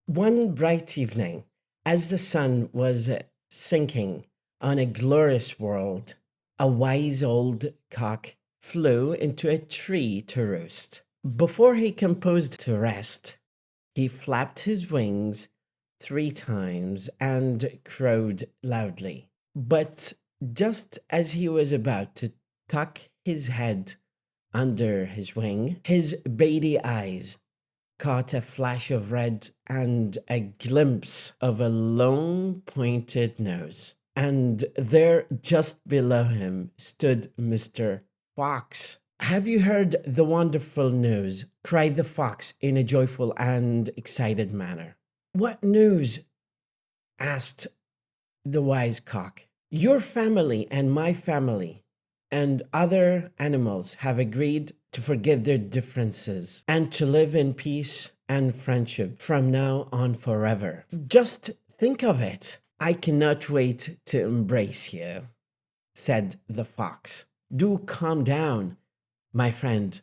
One bright evening, as the sun was sinking on a glorious world, a wise old cock flew into a tree to roost. Before he composed to rest, he flapped his wings 3 times and crowed loudly. But just as he was about to tuck his head under his wing, his beady eyes caught a flash of red and a glimpse of a long pointed nose. And there, just below him, stood Mr. Fox. "Have you heard the wonderful news?" cried the fox in a joyful and excited manner. "What news?" asked the wise cock. "Your family and my family and other animals have agreed to forget their differences and to live in peace and friendship from now on forever. Just think of it. I cannot wait to embrace you," said the fox. "Do calm down, my friend,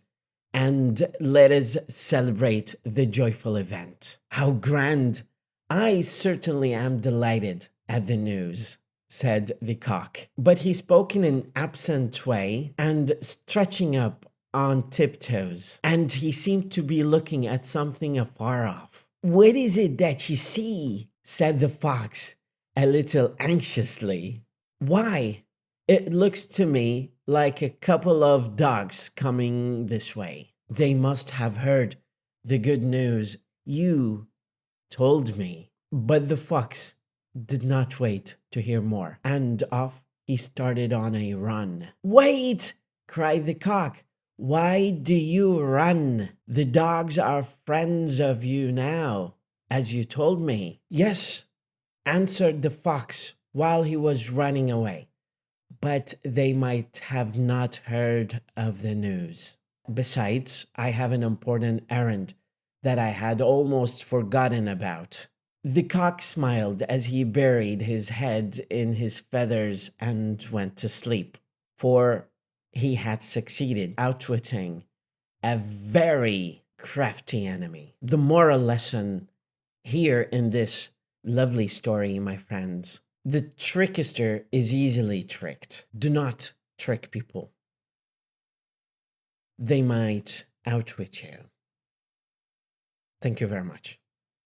and let us celebrate the joyful event." "How grand! I certainly am delighted at the news," said the cock. But he spoke in an absent way and stretching up on tiptoes, and he seemed to be looking at something afar off. "What is it that you see?" said the fox, a little anxiously. "Why, it looks to me like a couple of dogs coming this way. They must have heard the good news you told me." But the fox did not wait to hear more, and off he started on a run. "Wait!" cried the cock. "Why do you run? The dogs are friends of you now, as you told me." "Yes," answered the fox while he was running away, "but they might have not heard of the news. Besides, I have an important errand that I had almost forgotten about." The cock smiled as he buried his head in his feathers and went to sleep, for he had succeeded outwitting a very crafty enemy. The moral lesson here in this lovely story, my friends: the trickster is easily tricked. Do not trick people. They might outwit you. Thank you very much.